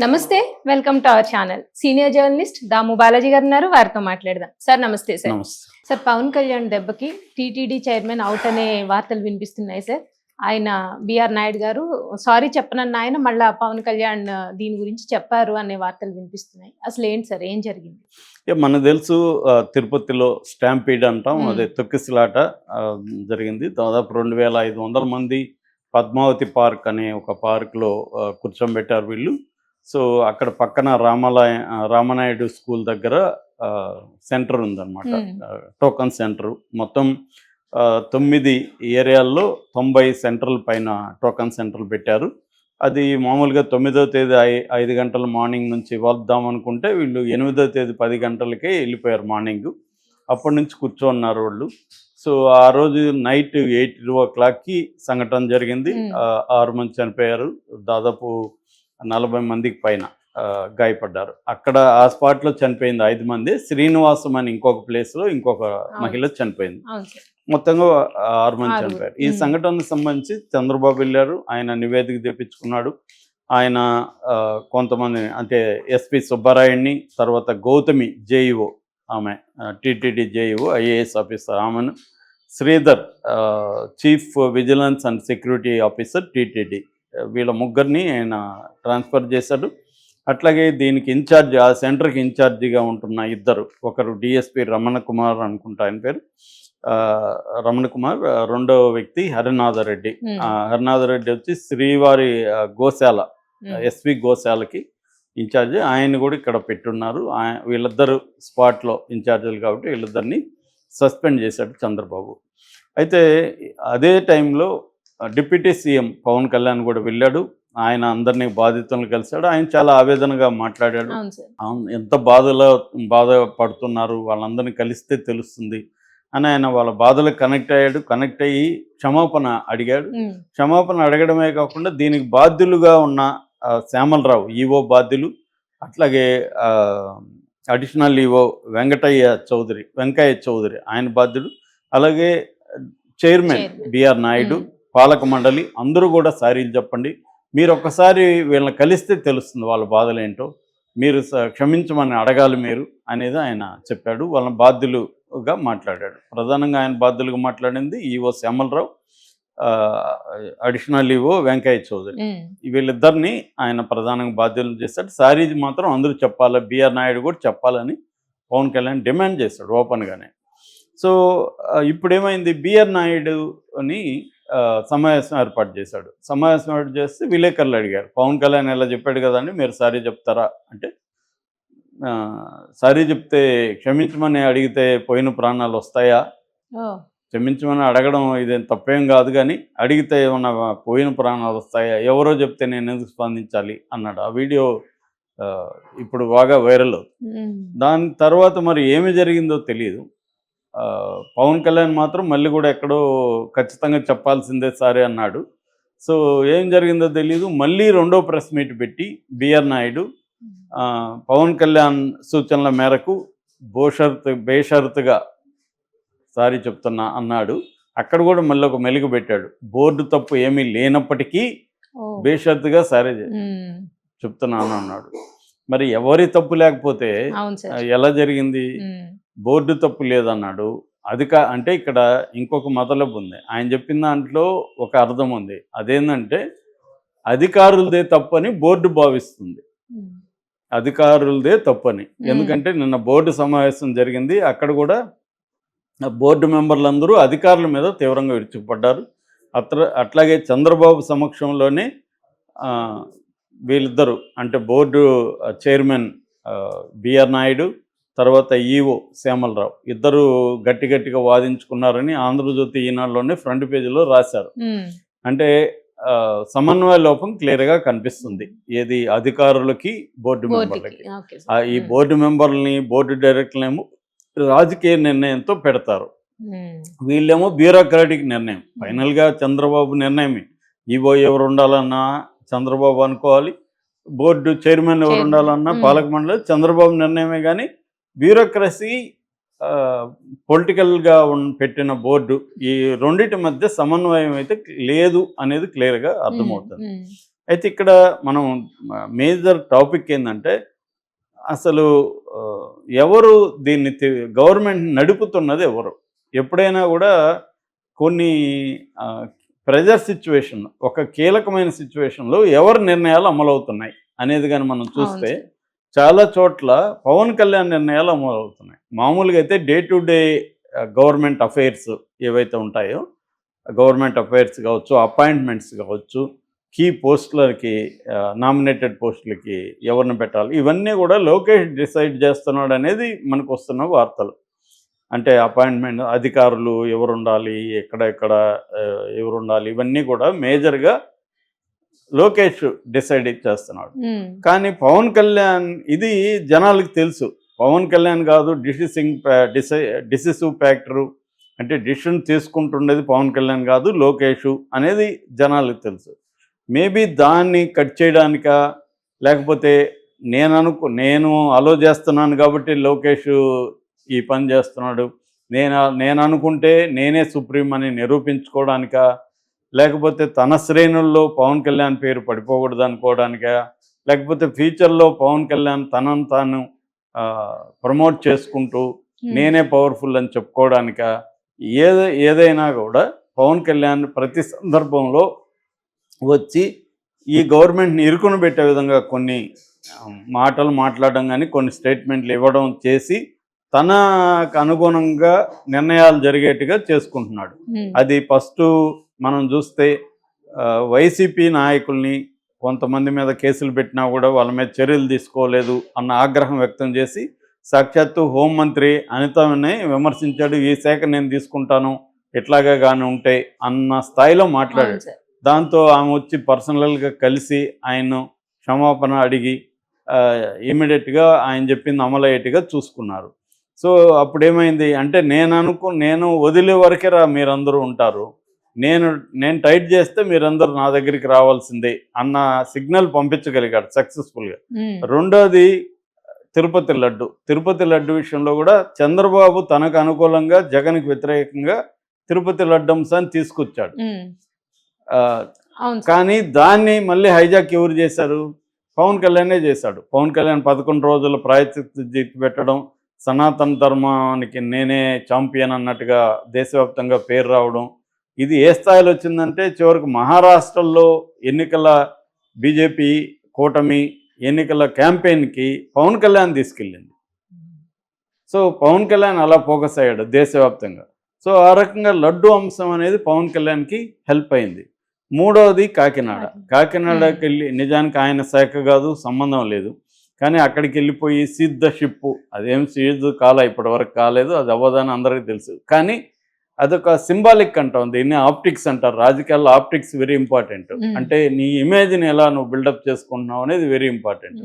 నమస్తే. Welcome to our channel. Senior journalist Damu Balaji గారు ఉన్నారు. వారితో మాట్లాడదాం. సార్ నమస్తే సార్. నమస్తే. సార్ పవన్ కళ్యాణ్ దెబ్బకి టీటీడీ చైర్మన్ అవుట్ అనే వార్తలు వినిపిస్తున్నాయి సార్. ఆయన బిఆర్ నాయుడు గారు సారీ చెప్పనన్న ఆయన మళ్ళా పవన్ కళ్యాణ్ దీని గురించి చెప్పారు అనే వార్తలు వినిపిస్తున్నాయి. అసలు ఏంటి సార్, ఏం జరిగింది? మనకు తెలుసు తిరుపతిలో స్టాంపీడ్ అంటాం, అదే తొక్కిసలాట జరిగింది. దాదాపు 2500 మంది పద్మావతి పార్క్ అనే ఒక పార్క్లో కూర్చోబెట్టారు వీళ్ళు. సో అక్కడ పక్కన రామనాయుడు స్కూల్ దగ్గర సెంటర్ ఉందన్నమాట, టోకన్ సెంటర్. మొత్తం 9 ఏరియాల్లో 90 సెంటర్ల పైన టోకన్ సెంటర్లు పెట్టారు. అది మామూలుగా 9వ తేదీ 5 గంటల మార్నింగ్ నుంచి వద్దాం అనుకుంటే వీళ్ళు 8వ తేదీ 10 గంటలకే వెళ్ళిపోయారు మార్నింగ్. అప్పటి నుంచి కూర్చోన్నారు వాళ్ళు. సో ఆ రోజు నైట్ 8:00కి సంఘటన జరిగింది. 6 మంది చనిపోయారు, దాదాపు 40 మందికి పైన గాయపడ్డారు. అక్కడ ఆ స్పాట్లో చనిపోయింది 5 మంది. శ్రీనివాసం అని ఇంకొక ప్లేస్లో ఇంకొక మహిళ చనిపోయింది. మొత్తంగా 6 మంది చనిపోయారు. ఈ సంఘటనకు సంబంధించి చంద్రబాబు వెళ్ళారు, ఆయన నివేదిక తెప్పించుకున్నాడు. ఆయన కొంతమంది అంటే ఎస్పి సుబ్బారాయుడిని, తర్వాత గౌతమి జేఈఓ, ఆమె టీటీడీ జేఈఓ ఐఏఎస్ ఆఫీసర్, ఆమెను, Sridhar chief vigilance and security officer TTD, వీళ్ళ ముగ్గురిని ఆయన ట్రాన్స్ఫర్ చేశాడు. అట్లాగే దీనికి ఇన్ఛార్జ్, ఆ సెంటర్కి ఇన్ఛార్జిగా ఉంటున్న ఇద్దరు, ఒకరు డిఎస్పి రమణ కుమార్ అనుకుంటా ఆయన పేరు, రమణ కుమార్, రెండవ వ్యక్తి హరినాథరెడ్డి. హరినాథరెడ్డి వచ్చి శ్రీవారి గోశాల, ఎస్వి గోశాలకి ఇన్ఛార్జి. ఆయన కూడా ఇక్కడ పెట్టున్నారు. వీళ్ళిద్దరు స్పాట్లో ఇన్ఛార్జీలు కాబట్టి వీళ్ళిద్దరిని సస్పెండ్ చేశాడు చంద్రబాబు. అయితే అదే టైంలో డిప్యూటీ సీఎం పవన్ కళ్యాణ్ కూడా వెళ్ళాడు. ఆయన అందరినీ బాధితులను కలిశాడు. ఆయన చాలా ఆవేదనగా మాట్లాడాడు. ఎంత బాధపడుతున్నారు, వాళ్ళందరినీ కలిస్తే తెలుస్తుంది అని ఆయన వాళ్ళ బాధలకు కనెక్ట్ అయ్యాడు. కనెక్ట్ అయ్యి క్షమాపణ అడిగాడు. క్షమాపణ అడగడమే కాకుండా దీనికి బాధ్యులుగా ఉన్న శ్యామలరావు ఈవో బాధ్యులు, అట్లాగే అడిషనల్ ఈవో వెంకయ్య చౌదరి ఆయన బాధ్యులు, అలాగే చైర్మన్ బిఆర్ నాయుడు, పాలక మండలి అందరూ కూడా సారీలు చెప్పండి, మీరు ఒక్కసారి వీళ్ళని కలిస్తే తెలుస్తుంది వాళ్ళ బాధలు ఏంటో, మీరు క్షమించమని అడగాలి మీరు అనేది ఆయన చెప్పాడు. వాళ్ళ బాధ్యులుగా మాట్లాడాడు. ప్రధానంగా ఆయన బాధ్యులుగా మాట్లాడింది EO Syamala Rao, additional EO Venkaiah Chowdary. వీళ్ళిద్దరిని ఆయన ప్రధానంగా బాధ్యులను చేశాడు. సారీ మాత్రం అందరూ చెప్పాలి, బిఆర్ నాయుడు కూడా చెప్పాలని పవన్ కళ్యాణ్ డిమాండ్ చేశాడు ఓపెన్గానే. సో ఇప్పుడు ఏమైంది, బిఆర్ నాయుడుని సమావేశం ఏర్పాటు చేశాడు. సమావేశం ఏర్పాటు చేస్తే విలేకరులు అడిగారు, పవన్ కళ్యాణ్ ఇలా చెప్పాడు కదండి, మీరు సారీ చెప్తారా అంటే, సారీ చెప్తే క్షమించమని అడిగితే పోయిన ప్రాణాలు వస్తాయా? క్షమించమని అడగడం ఇదేం తప్పేం కాదు, కానీ అడిగితే ఏమన్నా పోయిన ప్రాణాలు వస్తాయా? ఎవరో చెప్తే నేను ఎందుకు స్పందించాలి అన్నాడు. ఆ వీడియో ఇప్పుడు బాగా వైరల్ అవుతుంది. దాని తర్వాత మరి ఏమి జరిగిందో తెలియదు. పవన్ కళ్యాణ్ మాత్రం మళ్ళీ కూడా ఎక్కడో ఖచ్చితంగా చెప్పాల్సిందే సారీ అన్నాడు. సో ఏం జరిగిందో తెలియదు. మళ్ళీ రెండో ప్రెస్ మీట్ పెట్టి బిఆర్ నాయుడు పవన్ కళ్యాణ్ సూచనల మేరకు బేషరతుగా సారీ చెప్తున్నా అన్నాడు. అక్కడ కూడా మళ్ళీ ఒక మెలుగు పెట్టాడు, బోర్డు తప్పు ఏమీ లేనప్పటికీ బేషరతుగా సారీ చెప్తున్నాను అన్నాడు. మరి ఎవరి తప్పు లేకపోతే ఎలా జరిగింది? బోర్డు తప్పు లేదన్నాడు. అంటే ఇక్కడ ఇంకొక మతలబు ఉంది. ఆయన చెప్పిన దాంట్లో ఒక అర్థం ఉంది. అదేంటంటే అధికారులదే తప్పని బోర్డు భావిస్తుంది. అధికారులదే తప్పని. ఎందుకంటే నిన్న బోర్డు సమావేశం జరిగింది. అక్కడ కూడా బోర్డు మెంబర్లందరూ అధికారుల మీద తీవ్రంగా విరుచుకుపడ్డారు. అట్లాగే చంద్రబాబు సమక్షంలోనే వీళ్ళిద్దరూ, అంటే బోర్డు చైర్మన్ బిఆర్ నాయుడు, తర్వాత ఈవో శ్యామలరావు, ఇద్దరు గట్టిగా వాదించుకున్నారని ఆంధ్రజ్యోతి ఈనాడులోనే ఫ్రంట్ పేజీలో రాశారు. అంటే సమన్వయ లోపం క్లియర్గా కనిపిస్తుంది. ఏది అధికారులకి బోర్డు మెంబర్లకి. ఈ బోర్డు మెంబర్లని, బోర్డు డైరెక్టర్లేమో రాజకీయ నిర్ణయంతో పెడతారు, వీళ్ళేమో బ్యూరోక్రాటిక్ నిర్ణయం. ఫైనల్గా చంద్రబాబు నిర్ణయమే. ఈవో ఎవరు ఉండాలన్నా చంద్రబాబు అనుకోవాలి, బోర్డు చైర్మన్ ఎవరు ఉండాలన్నా పాలక మండలి చంద్రబాబు నిర్ణయమే. కానీ బ్యూరోక్రసీ పొలిటికల్గా పెట్టిన బోర్డు, ఈ రెండింటి మధ్య సమన్వయం అయితే లేదు అనేది క్లియర్గా అర్థమవుతుంది. అయితే ఇక్కడ మనం మేజర్ టాపిక్ ఏంటంటే అసలు ఆ, ఎవరు దీన్ని గవర్నమెంట్ నడుపుతున్నది ఎవరు? ఎప్పుడైనా కూడా కొన్ని ప్రెజర్ సిచ్యువేషన్, ఒక కీలకమైన సిచ్యువేషన్లో ఎవరి నిర్ణయాలు అమలవుతున్నాయి అనేది కానీ మనం అవును చూస్తే సార్. చాలా చోట్ల పవన్ కళ్యాణ్ నిర్ణయాలు అమలవుతున్నాయి. మామూలుగా అయితే day to day government affairs ఏవైతే ఉంటాయో, గవర్నమెంట్ అఫైర్స్ కావచ్చు, అపాయింట్మెంట్స్ కావచ్చు, కీ పోస్టులకి నామినేటెడ్ పోస్టులకి ఎవరిని పెట్టాలి, ఇవన్నీ కూడా లోకేష్ డిసైడ్ చేస్తున్నాడు అనేది మనకు వస్తున్న వార్తలు. అంటే అపాయింట్మెంట్ అధికారులు ఎవరు ఉండాలి, ఎక్కడ ఎవరు ఉండాలి, ఇవన్నీ కూడా మేజర్గా లోకేష్ డిసైడ్ చేస్తున్నాడు. ఉమ్, కానీ పవన్ కళ్యాణ్ ఇది జనాలకు తెలుసు. పవన్ కళ్యాణ్ కాదు డిసిసివ్ ఫ్యాక్టరు, అంటే డిసిషన్ తీసుకుంటుండేది పవన్ కళ్యాణ్ కాదు లోకేష్ అనేది జనాలకు తెలుసు. మేబీ దాన్ని కట్ చేయడానికా, లేకపోతే నేను అలో చేస్తున్నాను కాబట్టి లోకేష్ ఈ పని చేస్తున్నాడు, నేను అనుకుంటే నేనే సుప్రీం అని నిరూపించుకోవడానికా, లేకపోతే తన శ్రేణుల్లో పవన్ కళ్యాణ్ పేరు పడిపోకూడదు అనుకోవడానికా, లేకపోతే ఫ్యూచర్లో పవన్ కళ్యాణ్ తనను తాను ప్రమోట్ చేసుకుంటూ నేనే పవర్ఫుల్ అని చెప్పుకోవడానికా, ఏదైనా కూడా పవన్ కళ్యాణ్ ప్రతి సందర్భంలో వచ్చి ఈ గవర్నమెంట్ని ఇరుకుని పెట్టే విధంగా కొన్ని మాటలు మాట్లాడడం కానీ, కొన్ని స్టేట్మెంట్లు ఇవ్వడం చేసి తనకు అనుగుణంగా నిర్ణయాలు జరిగేట్టుగా చేసుకుంటున్నాడు. ఉమ్, అది ఫస్ట్ మనం చూస్తే వైసీపీ నాయకుల్ని కొంతమంది మీద కేసులు పెట్టినా కూడా వాళ్ళ మీద చర్యలు తీసుకోలేదు అన్న ఆగ్రహం వ్యక్తం చేసి సాక్షాత్తు హోంమంత్రి అనితని విమర్శించాడు. ఈ శాఖ నేను తీసుకుంటాను ఇట్లాగా కానీ ఉంటే అన్న స్థాయిలో మాట్లాడాడు. అవును సార్. దాంతో ఆమె వచ్చి పర్సనల్గా కలిసి ఆయన్ను క్షమాపణ అడిగి ఇమీడియట్గా ఆయన చెప్పింది అమలయ్యేట్టుగా చూసుకున్నారు. సో అప్పుడు ఏమైంది అంటే నేను వదిలే వరకే మీరందరూ ఉంటారు, నేను టైట్ చేస్తే మీరందరూ నా దగ్గరికి రావాల్సిందే అన్న సిగ్నల్ పంపించగలిగాడు సక్సెస్ఫుల్గా. ఉమ్, రెండోది తిరుపతి లడ్డు విషయంలో కూడా చంద్రబాబు తనకు అనుకూలంగా జగన్కి వ్యతిరేకంగా తిరుపతి లడ్డు అంశాన్ని తీసుకొచ్చాడు. ఉమ్, ఆ, అవును సార్. కానీ దాన్ని మళ్ళీ హైజాక్ ఎవరు చేశారు? పవన్ కళ్యాణే చేశాడు. పవన్ కళ్యాణ్ 11 రోజుల ప్రాయశ్చిత్త పెట్టడం, సనాతన ధర్మానికి నేనే ఛాంపియన్ అన్నట్టుగా దేశవ్యాప్తంగా పేరు రావడం, ఇది ఏ స్థాయిలో వచ్చిందంటే చివరికి మహారాష్ట్రలో ఎన్నికల బీజేపీ కూటమి ఎన్నికల క్యాంపెయిన్కి పవన్ కళ్యాణ్ తీసుకెళ్ళింది. సో పవన్ కళ్యాణ్ అలా ఫోకస్ అయ్యాడు దేశవ్యాప్తంగా. సో ఆ రకంగా లడ్డు అంశం అనేది పవన్ కళ్యాణ్కి హెల్ప్ అయింది. మూడవది కాకినాడకి వెళ్ళి, నిజానికి ఆయన శాఖ కాదు, సంబంధం లేదు, కానీ అక్కడికి వెళ్ళిపోయి సీజ్ ద షిప్, అదేం సీజ్ ఇప్పటి వరకు కాలేదు, అది అవ్వదని అందరికీ తెలుసు. కానీ అదొక సింబాలిక్ అంటాం, దీన్ని ఆప్టిక్స్ అంటారు. రాజకీయాల్లో ఆప్టిక్స్ వెరీ ఇంపార్టెంట్. అంటే నీ ఇమేజ్ని ఎలా నువ్వు బిల్డప్ చేసుకుంటున్నావు అనేది వెరీ ఇంపార్టెంట్.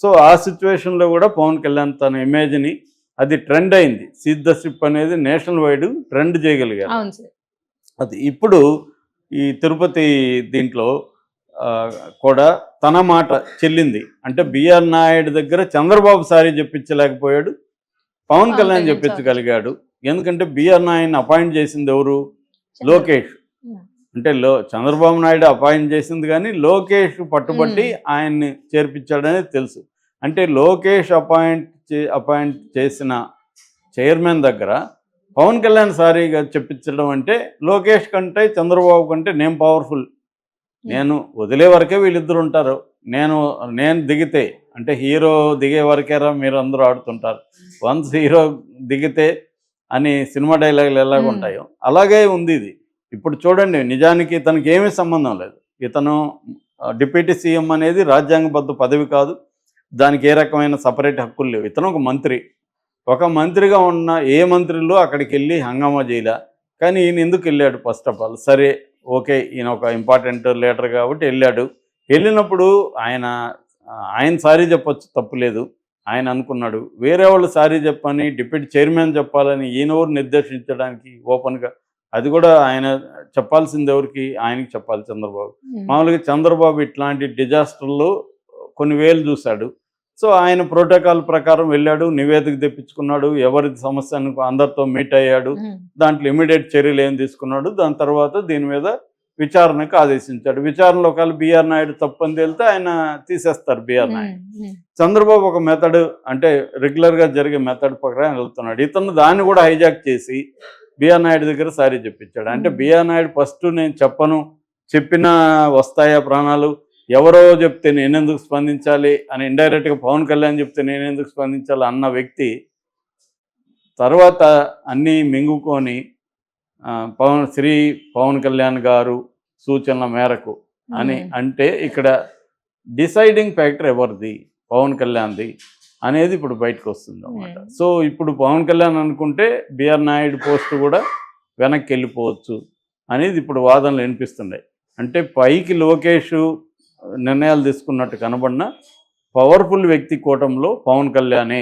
సో ఆ సిచ్యువేషన్లో కూడా పవన్ కళ్యాణ్ తన ఇమేజ్ని, అది ట్రెండ్ అయింది. సీజ్ ద షిప్ అనేది నేషనల్ వైడ్ ట్రెండ్ చేయగలిగారు. అవును సార్. అది ఇప్పుడు ఈ తిరుపతి దీంట్లో కూడా తన మాట చెల్లింది. అంటే బిఆర్ నాయుడు దగ్గర చంద్రబాబు సారీ చెప్పించలేకపోయాడు, పవన్ కళ్యాణ్ చెప్పించగలిగాడు. ఎందుకంటే బిఆర్ నాయుడిని అపాయింట్ చేసింది ఎవరు? లోకేష్. అంటే చంద్రబాబు నాయుడు అపాయింట్ చేసింది, కానీ లోకేష్ పట్టుబట్టి ఆయన్ని చేర్పించాడనేది తెలుసు. అంటే లోకేష్ అపాయింట్ చేసిన చైర్మన్ దగ్గర పవన్ కళ్యాణ్ సారీగా చెప్పించడం అంటే లోకేష్ కంటే చంద్రబాబు కంటే నేను పవర్ఫుల్, నేను వదిలే వరకే వీళ్ళిద్దరు ఉంటారు, నేను దిగితే, అంటే హీరో దిగే వరకేరా మీరు అందరూ ఆడుతుంటారు, వన్స్ హీరో దిగితే అని సినిమా డైలాగులు ఎలాగ ఉంటాయో అలాగే ఉంది ఇది. ఇప్పుడు చూడండి, నిజానికి ఇతనికి ఏమీ సంబంధం లేదు. ఇతను డిప్యూటీ సీఎం అనేది రాజ్యాంగబద్ధ పదవి కాదు, దానికి ఏ రకమైన సపరేట్ హక్కులు లేవు. ఇతను ఒక మంత్రిగా ఉన్న ఏ మంత్రిలో అక్కడికి వెళ్ళి హంగామా చేయలే. కానీ ఈయన ఎందుకు వెళ్ళాడు? ఫస్ట్ ఆఫ్ ఆల్ సరే ఓకే, ఈయన ఒక ఇంపార్టెంట్ లీడర్ కాబట్టి వెళ్ళాడు. వెళ్ళినప్పుడు ఆయన సారీ చెప్పొచ్చు, తప్పులేదు. ఆయన అనుకున్నాడు వేరే వాళ్ళు సారీ చెప్పని, డిప్యూటీ చైర్మన్ చెప్పాలని ఈయనెవరు నిర్దేశించడానికి ఓపెన్గా? అది కూడా ఆయన చెప్పాల్సింది ఎవరికి? ఆయనకి చెప్పాలి, చంద్రబాబు. మామూలుగా చంద్రబాబు ఇట్లాంటి డిజాస్టర్లు కొన్ని వేలు చూశాడు. సో ఆయన ప్రోటోకాల్ ప్రకారం వెళ్ళాడు, నివేదిక తెప్పించుకున్నాడు, ఎవరి సమస్యను అందరితో మీట్ అయ్యాడు, దాంట్లో ఇమీడియట్ చర్యలు ఏం తీసుకున్నాడు, దాని తర్వాత దీని మీద విచారణకు ఆదేశించాడు. విచారణలో ఒకవేళ బిఆర్ నాయుడు తప్పని తేలితే ఆయన తీసేస్తారు బిఆర్ నాయుడు. చంద్రబాబు ఒక మెథడ్ అంటే రెగ్యులర్గా జరిగే మెథడ్ ప్రకారం వెళ్తున్నాడు. ఇతను దాన్ని కూడా హైజాక్ చేసి బిఆర్ నాయుడు దగ్గర సారీ చెప్పించాడు. అంటే బిఆర్ నాయుడు ఫస్ట్ నేను చెప్పను, చెప్పినా వస్తాయా ప్రాణాలు, ఎవరో చెప్తే నేనెందుకు స్పందించాలి అని ఇండైరెక్ట్గా పవన్ కళ్యాణ్ చెప్తే నేనెందుకు స్పందించాలి అన్న వ్యక్తి తర్వాత అన్నీ మింగుకొని పవన్ కళ్యాణ్ గారు సూచనల మేరకు అని అంటే ఇక్కడ డిసైడింగ్ ఫ్యాక్టర్ ఎవరిది, పవన్ కళ్యాణ్ది అనేది ఇప్పుడు బయటకు వస్తుంది అన్నమాట. సో ఇప్పుడు పవన్ కళ్యాణ్ అనుకుంటే బిఆర్ నాయుడు పోస్ట్ కూడా వెనక్కి వెళ్ళిపోవచ్చు అనేది ఇప్పుడు వాదనలు వినిపిస్తున్నాయి. అంటే పైకి లోకేష్ నిర్ణయాలు తీసుకున్నట్టు కనబడిన పవర్ఫుల్ వ్యక్తి కూటంలో పవన్ కళ్యాణే